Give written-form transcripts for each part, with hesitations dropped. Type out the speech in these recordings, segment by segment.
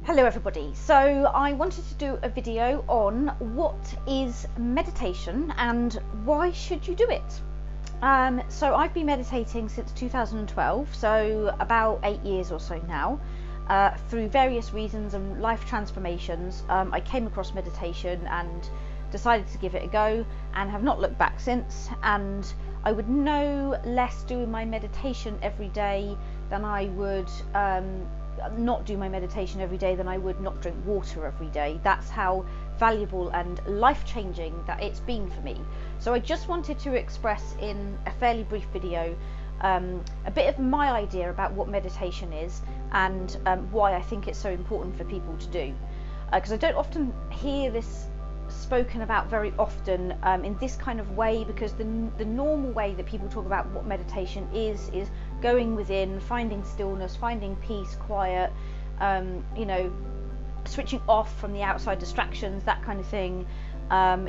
Hello everybody, so I wanted to do a video on what is meditation and why should you do it. So I've been meditating since 2012, so about 8 years or so now. Through various reasons and life transformations, I came across meditation and decided to give it a go and have not looked back since, and I would no less do my meditation every day than I would not do my meditation every day than I would not drink water every day. That's how valuable and life-changing that it's been for me. So I just wanted to express in a fairly brief video a bit of my idea about what meditation is and why I think it's so important for people to do, because I don't often hear this spoken about very often in this kind of way, because the normal way that people talk about what meditation is going within, finding stillness, finding peace, quiet, switching off from the outside distractions, that kind of thing,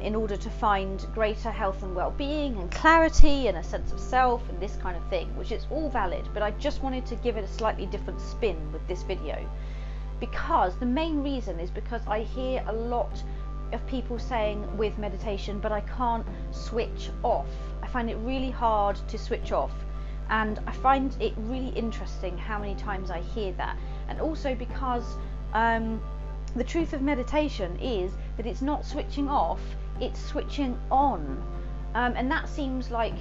in order to find greater health and well-being and clarity and a sense of self and this kind of thing, which is all valid, but I just wanted to give it a slightly different spin with this video, because the main reason is because I hear a lot of people saying with meditation, but I can't switch off. I find it really hard to switch off, and I find it really interesting how many times I hear that. And also because the truth of meditation is that it's not switching off, it's switching on, and that seems like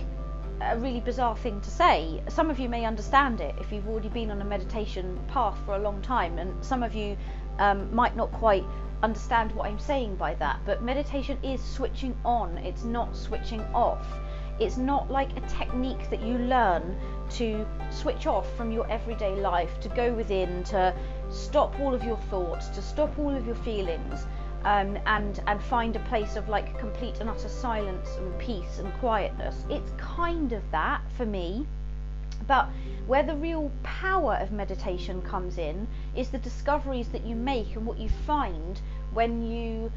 a really bizarre thing to say. Some of you may understand it if you've already been on a meditation path for a long time, and some of you might not quite understand what I'm saying by that, but meditation is switching on, it's not switching off. It's not like a technique that you learn to switch off from your everyday life, to go within, to stop all of your thoughts, to stop all of your feelings, and find a place of like complete and utter silence and peace and quietness. It's kind of that for me. But where the real power of meditation comes in is the discoveries that you make and what you find when you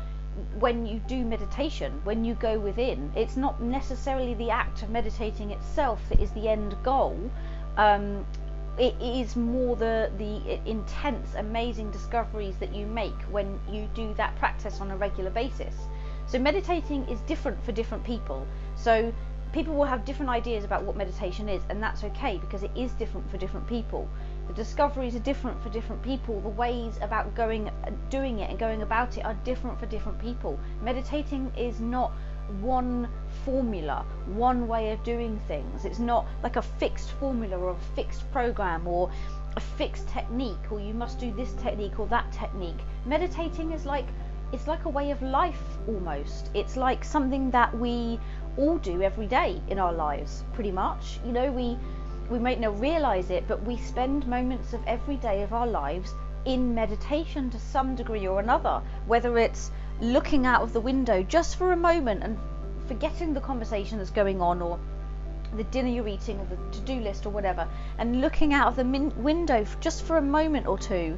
do meditation, when you go within. It's not necessarily the act of meditating itself that is the end goal. It is more the intense, amazing discoveries that you make when you do that practice on a regular basis. So meditating is different for different people. So people will have different ideas about what meditation is, and that's okay, because it is different for different people. The discoveries are different for different people. The ways about doing it and going about it are different for different people. Meditating is not one formula, one way of doing things. It's not like a fixed formula or a fixed program or a fixed technique, or you must do this technique or that technique. Meditating is like, it's like a way of life almost. It's like something that we all do every day in our lives, pretty much. You know, we might not realize it, but we spend moments of every day of our lives in meditation to some degree or another, whether it's looking out of the window just for a moment and forgetting the conversation that's going on, or the dinner you're eating, or the to-do list or whatever, and looking out of the window just for a moment or two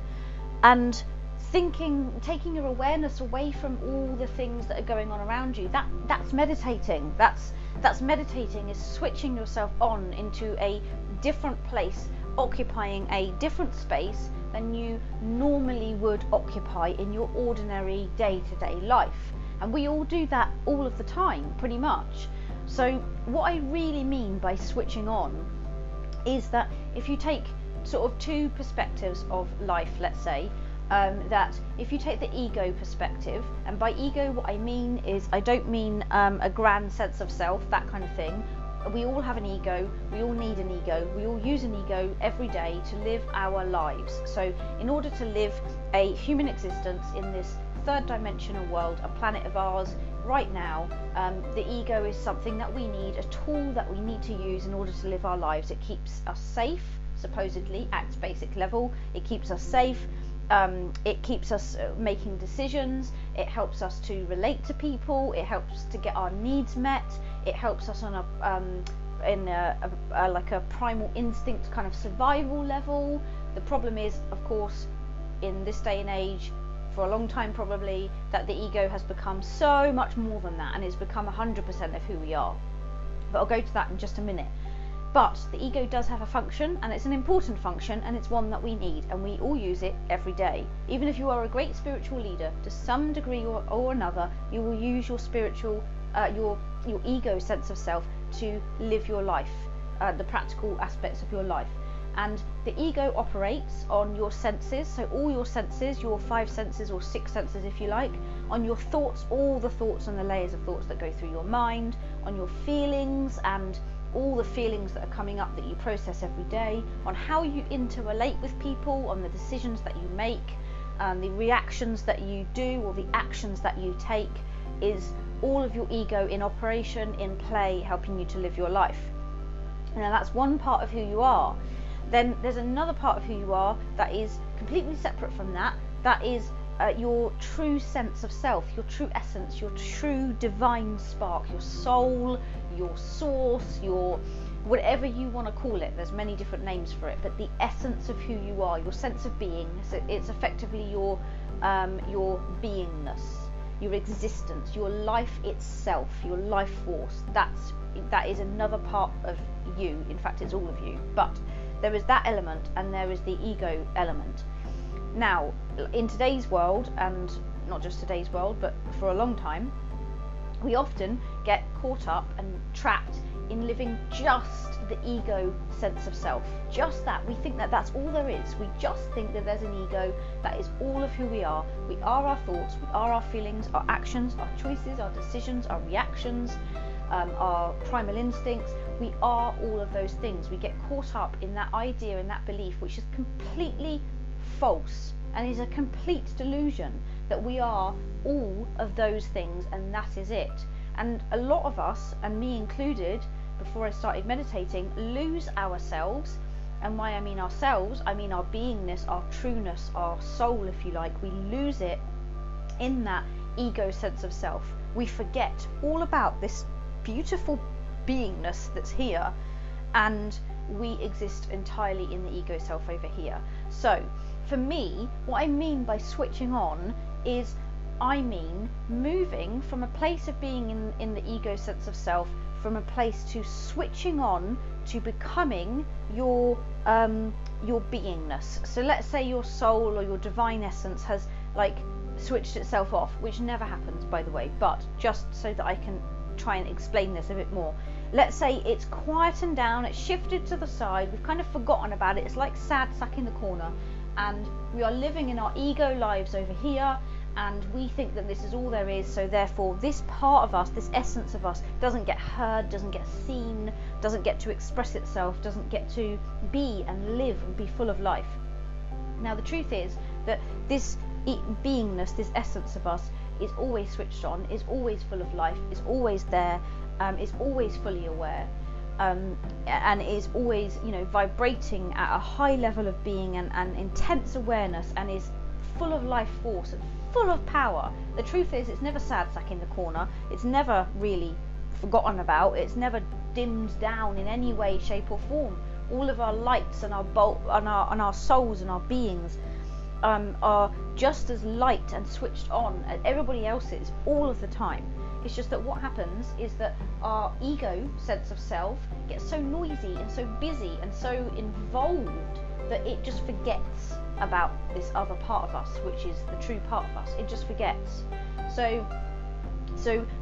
and thinking, taking your awareness away from all the things that are going on around you. That's meditating. That's meditating, is switching yourself on into a different place, occupying a different space than you normally would occupy in your ordinary day-to-day life. And we all do that all of the time, pretty much. So what I really mean by switching on is that if you take sort of two perspectives of life, let's say, that if you take the ego perspective, and by ego what I mean is, I don't mean a grand sense of self, that kind of thing. We all have an ego, we all need an ego, we all use an ego every day to live our lives. So in order to live a human existence in this third dimensional world, a planet of ours right now, the ego is something that we need, a tool that we need to use in order to live our lives. It keeps us safe, supposedly, at its basic level. It keeps us safe. It keeps us making decisions, it helps us to relate to people, it helps to get our needs met, it helps us on like a primal instinct kind of survival level. The problem is, of course, in this day and age, for a long time probably, that the ego has become so much more than that, and it's become 100% of who we are. But I'll go to that in just a minute. But the ego does have a function, and it's an important function, and it's one that we need, and we all use it every day. Even if you are a great spiritual leader, to some degree or another, you will use your spiritual, your ego sense of self to live your life, the practical aspects of your life. And the ego operates on your senses, so all your senses, your 5 senses or 6 senses if you like, on your thoughts, all the thoughts and the layers of thoughts that go through your mind, on your feelings and all the feelings that are coming up that you process every day, on how you interrelate with people, on the decisions that you make, the reactions that you do or the actions that you take, is all of your ego in operation, in play, helping you to live your life. Now that's one part of who you are. Then there's another part of who you are that is completely separate from that. That is your true sense of self, your true essence, your true divine spark, your soul, your source, your whatever you want to call it. There's many different names for it, but the essence of who you are, your sense of being. So it's effectively your beingness, your existence, your life itself, your life force. That is another part of you. In fact, it's all of you. But there is that element, and there is the ego element. Now, in today's world, and not just today's world, but for a long time, we often get caught up and trapped in living just the ego sense of self. Just that. We think that that's all there is. We just think that there's an ego. That is all of who we are. We are our thoughts, we are our feelings, our actions, our choices, our decisions, our reactions, our primal instincts. We are all of those things. We get caught up in that idea and that belief, which is completely false and is a complete delusion, that we are all of those things and that is it. And a lot of us, and me included, before I started meditating, lose ourselves. And why I mean ourselves, I mean our beingness, our trueness, our soul, if you like. We lose it in that ego sense of self. We forget all about this beautiful beingness that's here, and we exist entirely in the ego self over here. So for me, what I mean by switching on is, I mean moving from a place of being in the ego sense of self, from a place to switching on to becoming your beingness. So let's say your soul or your divine essence has like switched itself off, which never happens, by the way, but just so that I can try and explain this a bit more. Let's say it's quietened down, it's shifted to the side, we've kind of forgotten about it, it's like sad sack in the corner, and we are living in our ego lives over here, and we think that this is all there is, so therefore this part of us, this essence of us, doesn't get heard, doesn't get seen, doesn't get to express itself, doesn't get to be and live and be full of life. Now the truth is that this beingness, this essence of us, is always switched on, is always full of life, is always there, is always fully aware, and is always, vibrating at a high level of being and intense awareness, and is full of life force and full of power. The truth is, it's never sad sack in the corner, it's never really forgotten about, it's never dimmed down in any way, shape or form. All of our lights and our souls and our beings are just as light and switched on as everybody else's all of the time. It's just that what happens is that our ego sense of self gets so noisy and so busy and so involved that it just forgets about this other part of us, which is the true part of us. It just forgets. So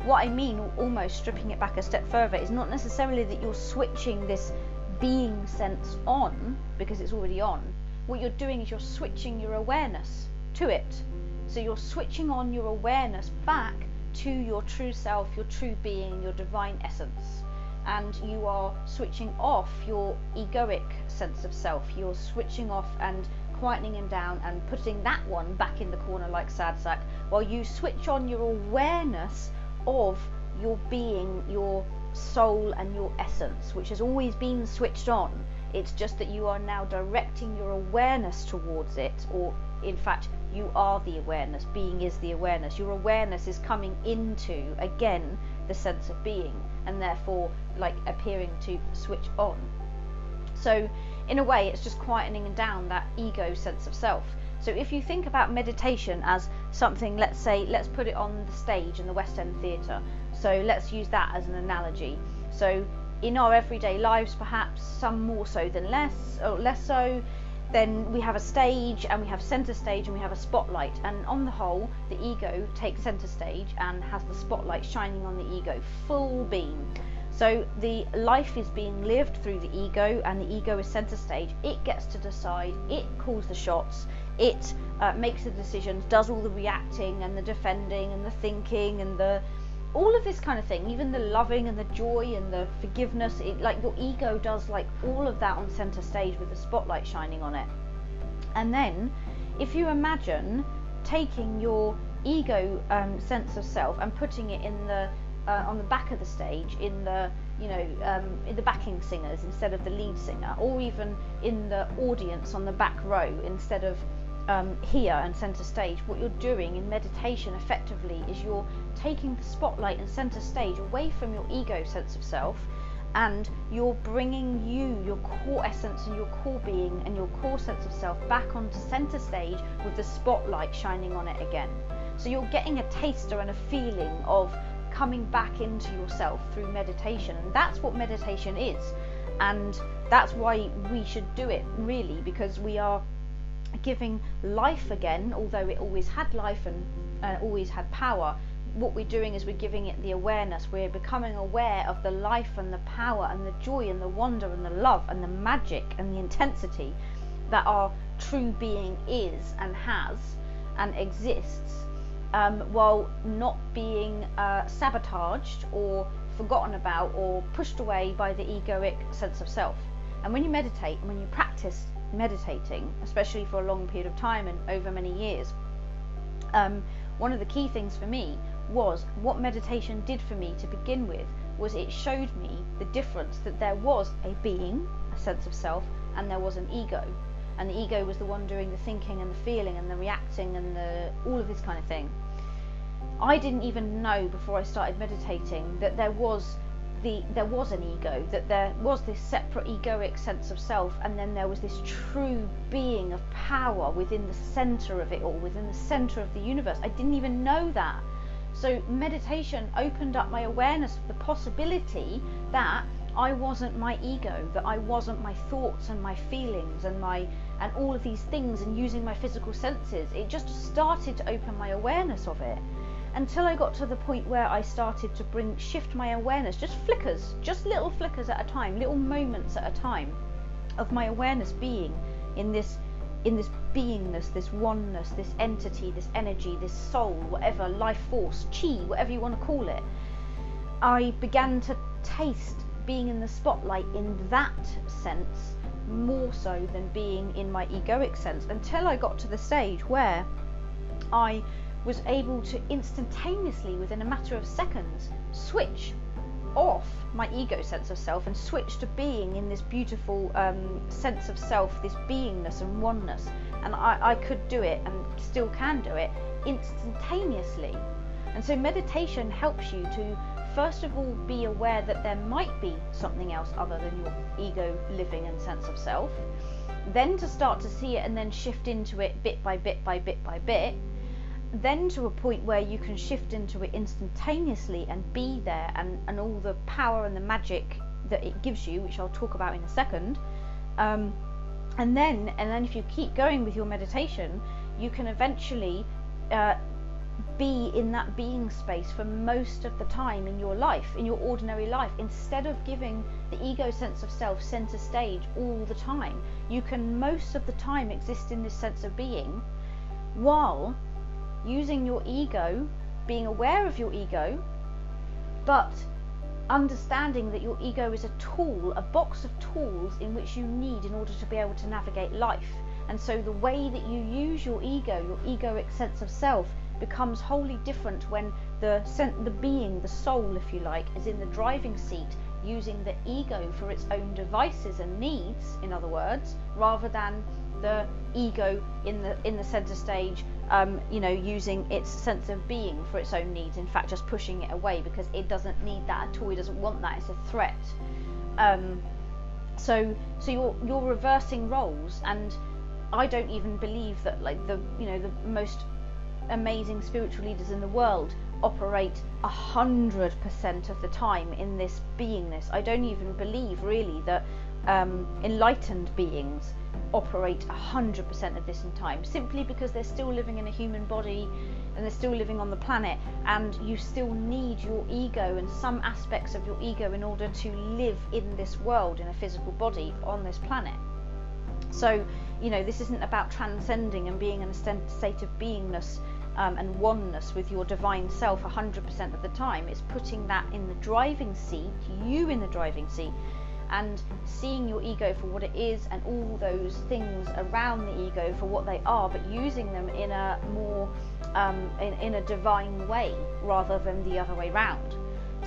what I mean, almost stripping it back a step further, is not necessarily that you're switching this being sense on because it's already on. What you're doing is you're switching your awareness to it. So you're switching on your awareness back to your true self, your true being, your divine essence. And you are switching off your egoic sense of self. You're switching off and quietening him down and putting that one back in the corner like sad sack, while you switch on your awareness of your being, your soul and your essence, which has always been switched on. It's just that you are now directing your awareness towards it, or in fact you are the awareness. Being is the awareness. Your awareness is coming into, again, the sense of being, and therefore like appearing to switch on. So in a way it's just quietening down that ego sense of self. So if you think about meditation as something, let's put it on the stage in the West End Theatre. So let's use that as an analogy. So in our everyday lives, perhaps some more so than less, or less so, then we have a stage, and we have center stage, and we have a spotlight, and on the whole the ego takes center stage and has the spotlight shining on the ego full beam. So the life is being lived through the ego, and the ego is center stage. It gets to decide, it calls the shots, it makes the decisions, does all the reacting and the defending and the thinking and the all of this kind of thing, even the loving and the joy and the forgiveness. Like your ego does like all of that on center stage with the spotlight shining on it. And then if you imagine taking your ego sense of self and putting it in the on the back of the stage, in the in the backing singers instead of the lead singer, or even in the audience on the back row instead of here and center stage, what you're doing in meditation effectively is you're taking the spotlight and center stage away from your ego sense of self, and you're bringing your core essence and your core being and your core sense of self back onto center stage with the spotlight shining on it again. So you're getting a taster and a feeling of coming back into yourself through meditation, and that's what meditation is, and that's why we should do it, really, because we are giving life again, although it always had life and always had power. What we're doing is we're giving it the awareness. We're becoming aware of the life and the power and the joy and the wonder and the love and the magic and the intensity that our true being is and has and exists, while not being sabotaged or forgotten about or pushed away by the egoic sense of self. And when you meditate, and when you practice meditating, especially for a long period of time and over many years, one of the key things for me was what meditation did for me to begin with was it showed me the difference, that there was a being, a sense of self, and there was an ego, and the ego was the one doing the thinking and the feeling and the reacting and all of this kind of thing. I didn't even know before I started meditating that there was an ego, that there was this separate egoic sense of self, and then there was this true being of power within the center of it all, within the center of the universe. I didn't even know that. So meditation opened up my awareness of the possibility that I wasn't my ego, that I wasn't my thoughts and my feelings and all of these things, and using my physical senses. It just started to open my awareness of it, until I got to the point where I started to shift my awareness, just flickers, just little flickers at a time, little moments at a time, of my awareness being in this beingness, this oneness, this entity, this energy, this soul, whatever, life force, chi, whatever you want to call it. I began to taste being in the spotlight in that sense more so than being in my egoic sense, until I got to the stage where I was able to instantaneously, within a matter of seconds, switch off my ego sense of self and switch to being in this beautiful sense of self, this beingness and oneness. And I could do it, and still can do it, instantaneously. And so meditation helps you to, first of all, be aware that there might be something else other than your ego living and sense of self, then to start to see it and then shift into it bit by bit by bit by bit, then to a point where you can shift into it instantaneously and be there, and all the power and the magic that it gives you, which I'll talk about in a second. And then if you keep going with your meditation, you can eventually be in that being space for most of the time in your life, in your ordinary life. Instead of giving the ego sense of self center stage all the time, you can most of the time exist in this sense of being, while using your ego, being aware of your ego, but understanding that your ego is a tool, a box of tools in which you need in order to be able to navigate life. And so the way that you use your ego, your egoic sense of self, becomes wholly different when the being, the soul, if you like, is in the driving seat, using the ego for its own devices and needs, in other words, rather than the ego in the center stage, using its sense of being for its own needs. In fact, just pushing it away because it doesn't need that at all. It doesn't want that. It's a threat. So you're reversing roles, and I don't even believe that the most amazing spiritual leaders in the world operate 100% of the time in this beingness. I don't even believe really that enlightened beings operate 100% of this in time, simply because they're still living in a human body and they're still living on the planet, and you still need your ego and some aspects of your ego in order to live in this world, in a physical body on this planet. So, you know, this isn't about transcending and being in a state of beingness and oneness with your divine self 100% of the time. It's putting that in the driving seat, you in the driving seat, and seeing your ego for what it is and all those things around the ego for what they are, but using them in a more in a divine way rather than the other way round.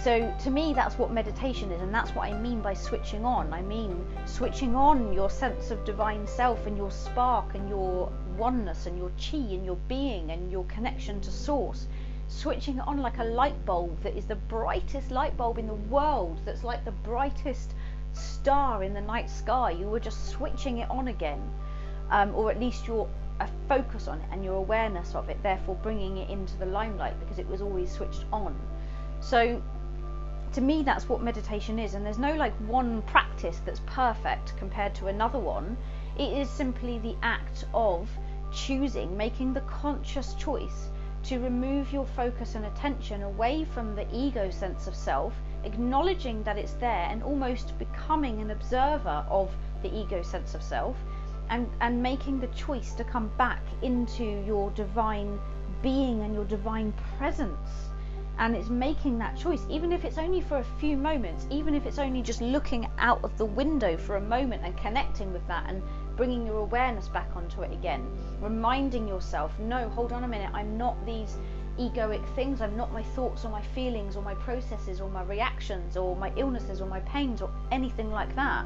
So to me, that's what meditation is, and that's what I mean by switching on. I mean switching on your sense of divine self and your spark and your oneness and your chi and your being and your connection to source. Switching it on like a light bulb that is the brightest light bulb in the world, that's like the brightest star in the night sky. You were just switching it on again, or at least your focus on it and your awareness of it, therefore bringing it into the limelight because it was always switched on. So to me, that's what meditation is, and there's no like one practice that's perfect compared to another one. It is simply the act of choosing, making the conscious choice to remove your focus and attention away from the ego sense of self, acknowledging that it's there and almost becoming an observer of the ego sense of self, and making the choice to come back into your divine being and your divine presence. And it's making that choice, even if it's only for a few moments, even if it's only just looking out of the window for a moment and connecting with that and bringing your awareness back onto it again, reminding yourself, no, hold on a minute, I'm not these egoic things, I'm not my thoughts or my feelings or my processes or my reactions or my illnesses or my pains or anything like that.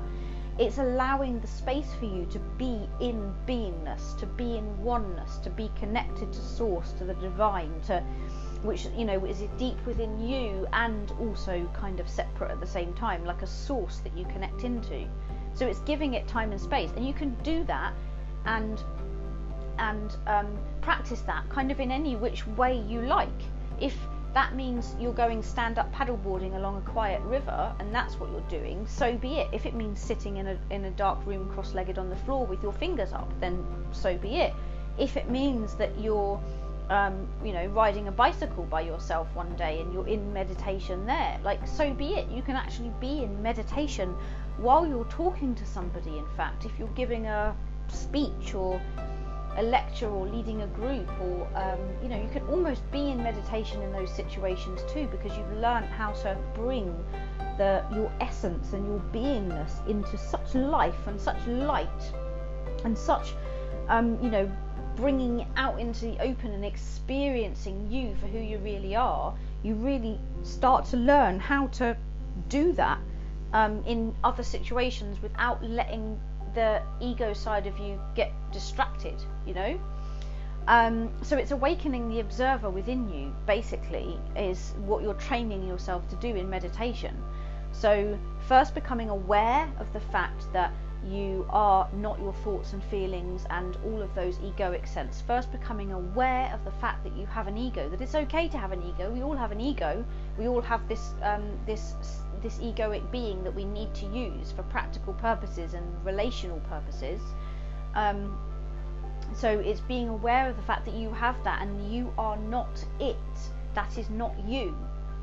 It's allowing the space for you to be in beingness, to be in oneness, to be connected to source, to the divine, to which, you know, is deep within you and also kind of separate at the same time, like a source that you connect into. So it's giving it time and space, and you can do that and practice that kind of in any which way you like. If that means you're going stand-up paddleboarding along a quiet river and that's what you're doing, so be it. If it means sitting in a dark room cross-legged on the floor with your fingers up, then so be it. If it means that you're riding a bicycle by yourself one day and you're in meditation there, like, so be it. You can actually be in meditation while you're talking to somebody. In fact, if you're giving a speech or a lecture or leading a group, or you can almost be in meditation in those situations too, because you've learned how to bring your essence and your beingness into such life and such light and such bringing it out into the open and experiencing you for who you really are. You really start to learn how to do that in other situations without letting the ego side of you get distracted, so it's awakening the observer within you, basically, is what you're training yourself to do in meditation. So first becoming aware of the fact that you are not your thoughts and feelings and all of those egoic sense. First becoming aware of the fact that you have an ego, that it's okay to have an ego. We all have an ego. We all have this egoic being that we need to use for practical purposes and relational purposes. So it's being aware of the fact that you have that, and you are not it. That is not you.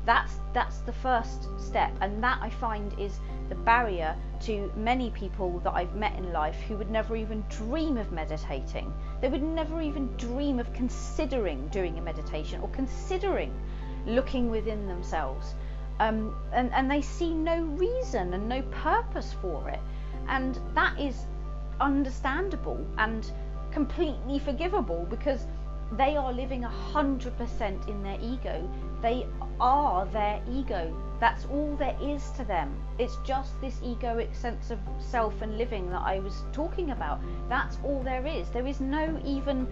That's the first step, and that I find is the barrier to many people that I've met in life who would never even dream of meditating. They would never even dream of considering doing a meditation or considering looking within themselves, and they see no reason and no purpose for it, and that is understandable and completely forgivable, because they are living 100% in their ego. They are their ego. That's all there is to them. It's just this egoic sense of self and living that I was talking about. That's all there is. There is no even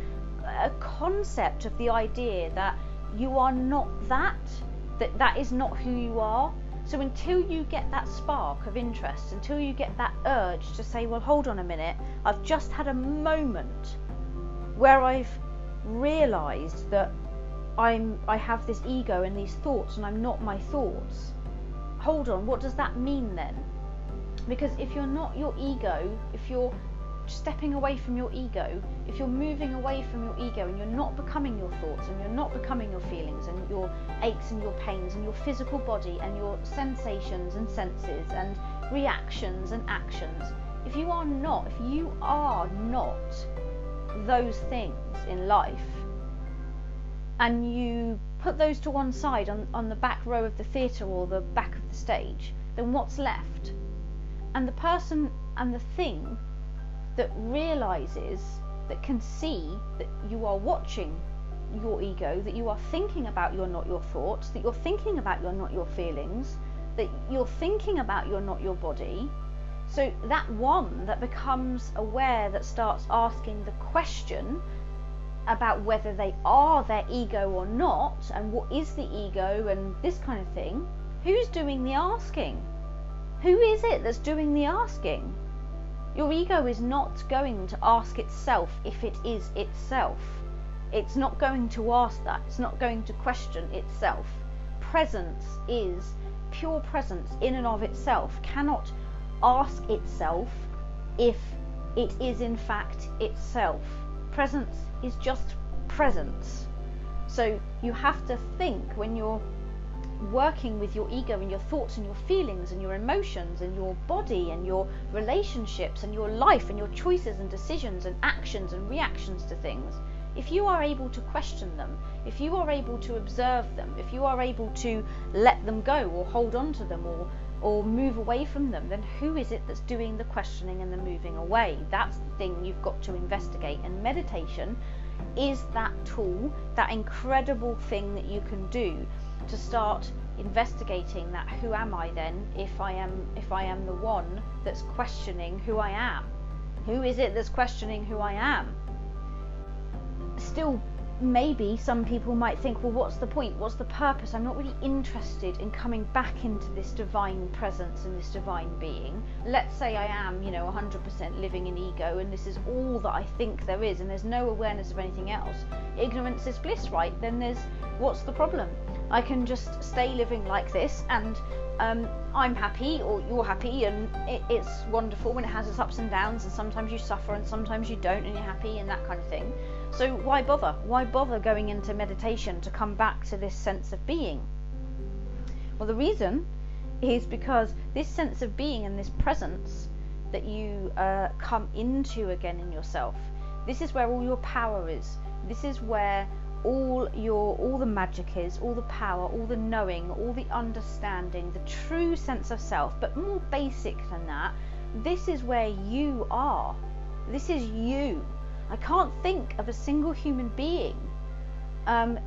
a concept of the idea that you are not that is not who you are. So until you get that spark of interest, until you get that urge to say, well, hold on a minute, I've just had a moment where I've realised that I have this ego and these thoughts and I'm not my thoughts. Hold on, what does that mean then? Because if you're not your ego, if you're stepping away from your ego, if you're moving away from your ego and you're not becoming your thoughts and you're not becoming your feelings and your aches and your pains and your physical body and your sensations and senses and reactions and actions, if you are not those things in life, and you put those to one side on the back row of the theatre or the back of the stage, then what's left? And the person and the thing that realizes, that can see that you are watching your ego, that you are thinking about you're not your thoughts, that you're thinking about you're not your feelings, that you're thinking about you're not your body. So that one that becomes aware, that starts asking the question about whether they are their ego or not, and what is the ego and this kind of thing, who's doing the asking? Who is it that's doing the asking? Your ego is not going to ask itself if it is itself. It's not going to ask that. It's not going to question itself. Presence is pure presence in and of itself, cannot ask itself if it is in fact itself. Presence is just presence. So you have to think, when you're working with your ego and your thoughts and your feelings and your emotions and your body and your relationships and your life and your choices and decisions and actions and reactions to things, if you are able to question them, if you are able to observe them, if you are able to let them go or hold on to them or move away from them, then who is it that's doing the questioning and the moving away? That's the thing you've got to investigate. And meditation is that tool, that incredible thing that you can do to start investigating that. Who am I then, if I am the one that's questioning who I am? Who is it that's questioning who I am? Still, maybe some people might think, well, what's the point? What's the purpose? I'm not really interested in coming back into this divine presence and this divine being. Let's say I am, 100% living in ego, and this is all that I think there is, and there's no awareness of anything else. Ignorance is bliss, right? Then what's the problem? I can just stay living like this, and I'm happy, or you're happy, and it's wonderful when it has its ups and downs, and sometimes you suffer and sometimes you don't, and you're happy, and that kind of thing. So why bother? Why bother going into meditation to come back to this sense of being? Well, the reason is because this sense of being and this presence that you come into again in yourself, this is where all your power is. This is where all the magic is, all the power, all the knowing, all the understanding, the true sense of self. But more basic than that, this is where you are. This is you. I can't think of a single human being.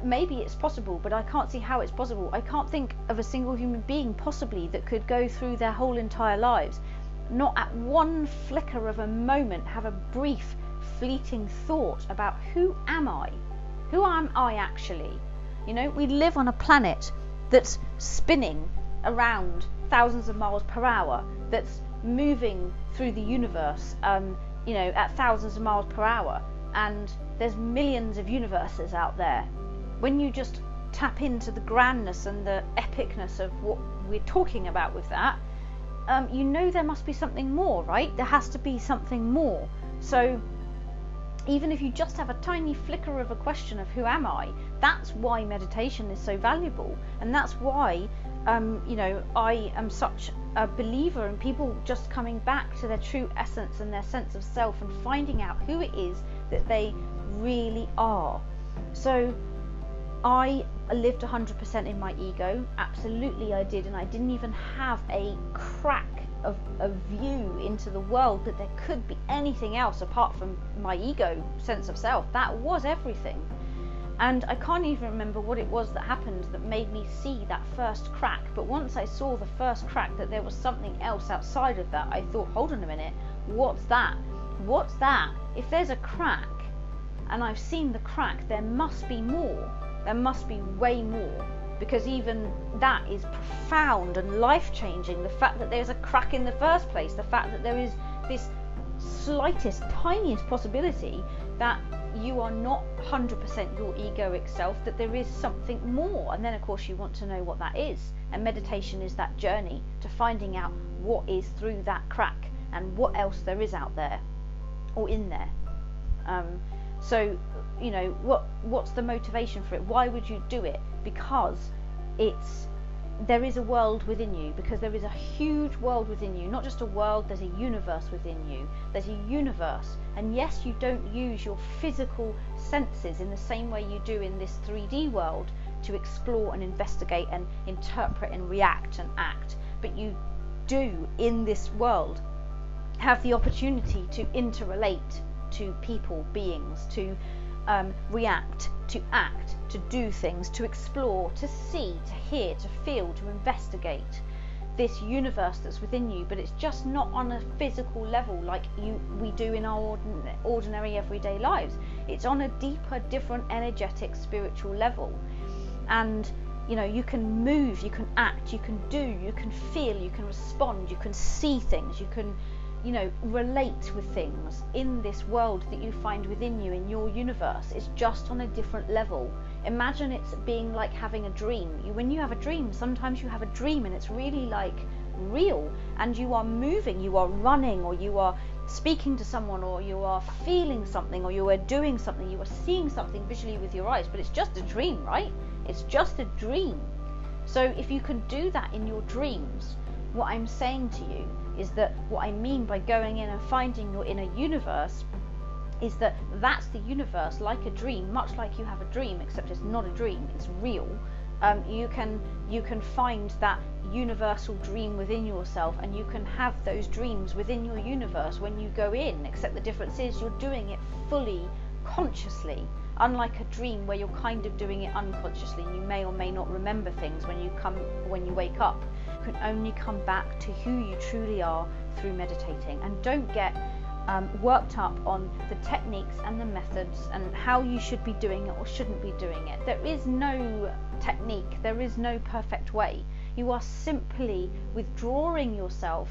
Maybe it's possible, but I can't see how it's possible. I can't think of a single human being possibly that could go through their whole entire lives, not at one flicker of a moment have a brief, fleeting thought about who am I? Who am I actually? We live on a planet that's spinning around thousands of miles per hour, that's moving through the universe, at thousands of miles per hour, and there's millions of universes out there. When you just tap into the grandness and the epicness of what we're talking about with that, there must be something more, right? There has to be something more. So even if you just have a tiny flicker of a question of who am I, that's why meditation is so valuable. And that's why I am such a believer in people just coming back to their true essence and their sense of self and finding out who it is that they really are. So I lived 100% in my ego, absolutely I did, and I didn't even have a crack of a view into the world that there could be anything else apart from my ego sense of self. That was everything. And I can't even remember what it was that happened that made me see that first crack, but once I saw the first crack, that there was something else outside of that, I thought, hold on a minute, what's that? What's that? If there's a crack and I've seen the crack, there must be more. There must be way more, because even that is profound and life-changing. The fact that there's a crack in the first place, the fact that there is this slightest, tiniest possibility that you are not 100% your egoic self, that there is something more. And then of course you want to know what that is, and meditation is that journey to finding out what is through that crack and what else there is out there or in there. So you know, what's the motivation for it? Why would you do it? Because there is a world within you, because there is a huge world within you. Not just a world, there's a universe within you. There's a universe, and yes, you don't use your physical senses in the same way you do in this 3D world to explore and investigate and interpret and react and act, but you do in this world have the opportunity to interrelate to people, beings, to react, to act, to do things, to explore, to see, to hear, to feel, to investigate this universe that's within you. But it's just not on a physical level like we do in our ordinary everyday lives. It's on a deeper, different, energetic, spiritual level. And you know, you can move, you can act, you can do, you can feel, you can respond, you can see things, you can, you know, relate with things in this world that you find within you, in your universe. It's just on a different level. Imagine it's being like having a dream. When you have a dream, sometimes you have a dream and it's really like real, and you are moving, you are running, or you are speaking to someone, or you are feeling something, or you are doing something, you are seeing something visually with your eyes, but it's just a dream, right? It's just a dream. So if you can do that in your dreams, what I'm saying to you is that what I mean by going in and finding your inner universe is that that's the universe, like a dream, much like you have a dream, except it's not a dream, it's real. You can find that universal dream within yourself, and you can have those dreams within your universe when you go in, except the difference is you're doing it fully consciously, unlike a dream where you're kind of doing it unconsciously. You may or may not remember things when you wake up. You can only come back to who you truly are through meditating. And don't get worked up on the techniques and the methods and how you should be doing it or shouldn't be doing it. There is no technique, there is no perfect way. You are simply withdrawing yourself,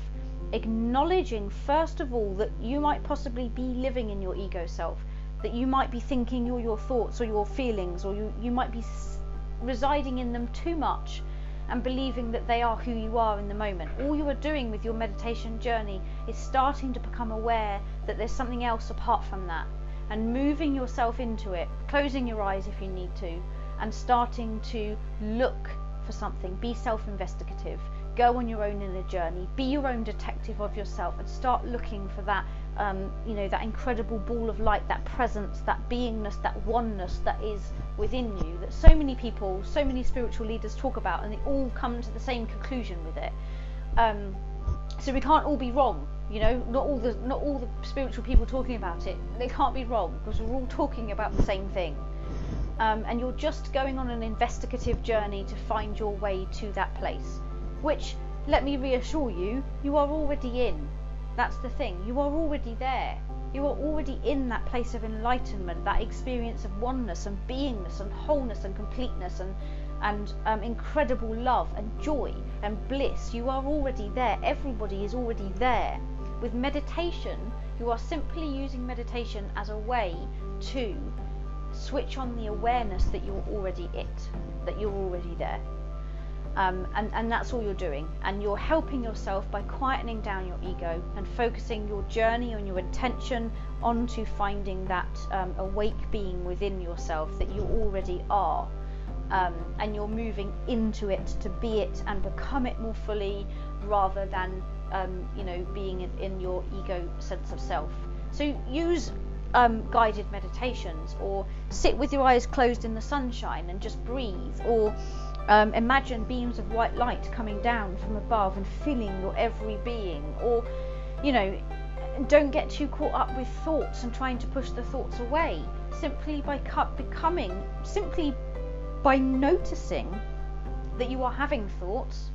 acknowledging first of all that you might possibly be living in your ego self, that you might be thinking your thoughts or your feelings, or you might be residing in them too much and believing that they are who you are in the moment. All you are doing with your meditation journey is starting to become aware that there's something else apart from that, and moving yourself into it, closing your eyes if you need to, and starting to look for something. Be self-investigative, go on your own inner journey, be your own detective of yourself, and start looking for that that incredible ball of light, that presence, that beingness, that oneness that is within you, that so many people, so many spiritual leaders talk about, and they all come to the same conclusion with it. So we can't all be wrong, not all the spiritual people talking about it, they can't be wrong, because we're all talking about the same thing. And you're just going on an investigative journey to find your way to that place, which, let me reassure you, you are already in. That's the thing, you are already there. You are already in that place of enlightenment, that experience of oneness and beingness and wholeness and completeness and incredible love and joy and bliss. You are already there. Everybody is already there. With meditation, you are simply using meditation as a way to switch on the awareness that you're already it, that you're already there. And that's all you're doing, and you're helping yourself by quietening down your ego and focusing your journey and your intention onto finding that awake being within yourself that you already are, and you're moving into it to be it and become it more fully, rather than being in your ego sense of self. So use guided meditations, or sit with your eyes closed in the sunshine and just breathe, or imagine beams of white light coming down from above and filling your every being, or don't get too caught up with thoughts and trying to push the thoughts away. Simply by noticing that you are having thoughts,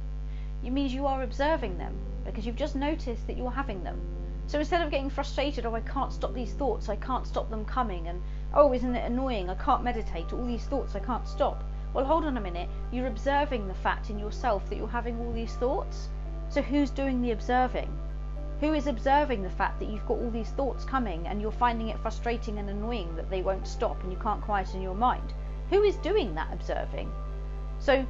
it means you are observing them, because you've just noticed that you're having them. So instead of getting frustrated, I can't stop these thoughts, I can't stop them coming, and isn't it annoying, I can't meditate, all these thoughts I can't stop. Well, hold on a minute, you're observing the fact in yourself that you're having all these thoughts. So who's doing the observing? Who is observing the fact that you've got all these thoughts coming and you're finding it frustrating and annoying that they won't stop and you can't quieten your mind? Who is doing that observing? So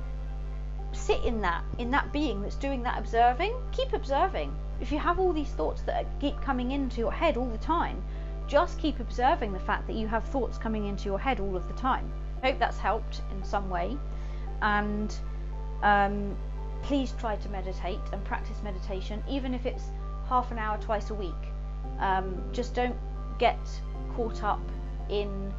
sit in that being that's doing that observing. Keep observing. If you have all these thoughts that keep coming into your head all the time, just keep observing the fact that you have thoughts coming into your head all of the time. I hope that's helped in some way, and please try to meditate and practice meditation, even if it's half an hour twice a week. Just don't get caught up in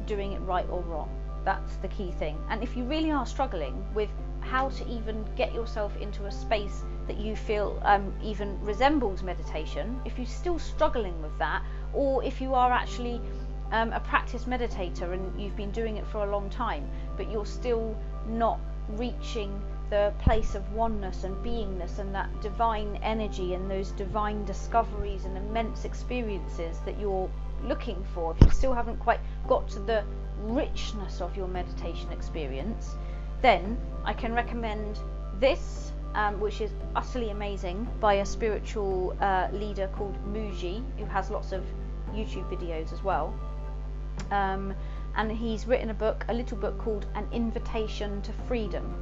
doing it right or wrong. That's the key thing. And if you really are struggling with how to even get yourself into a space that you feel even resembles meditation, if you're still struggling with that, or if you are actually a practice meditator and you've been doing it for a long time but you're still not reaching the place of oneness and beingness and that divine energy and those divine discoveries and immense experiences that you're looking for, if you still haven't quite got to the richness of your meditation experience, then I can recommend this, which is utterly amazing, by a spiritual leader called Mooji, who has lots of YouTube videos as well. And he's written a little book called An Invitation to Freedom.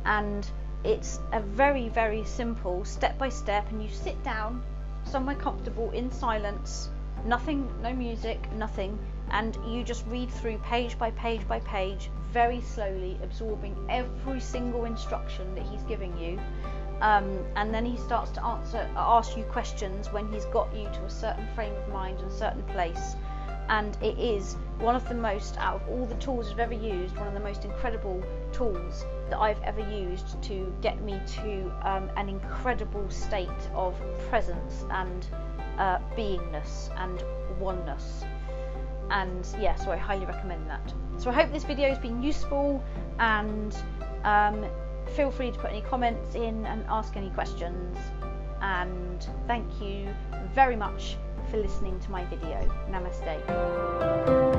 And it's a very, very simple step by step, and you sit down somewhere comfortable in silence, nothing, no music, nothing, and you just read through page by page by page, very slowly, absorbing every single instruction that he's giving you. And then he starts to ask you questions when he's got you to a certain frame of mind and a certain place. And it is one of the most, out of all the tools I've ever used, one of the most incredible tools that I've ever used to get me to an incredible state of presence and beingness and oneness. And yeah, so I highly recommend that. So I hope this video has been useful, and feel free to put any comments in and ask any questions. And thank you very much for listening to my video. Namaste.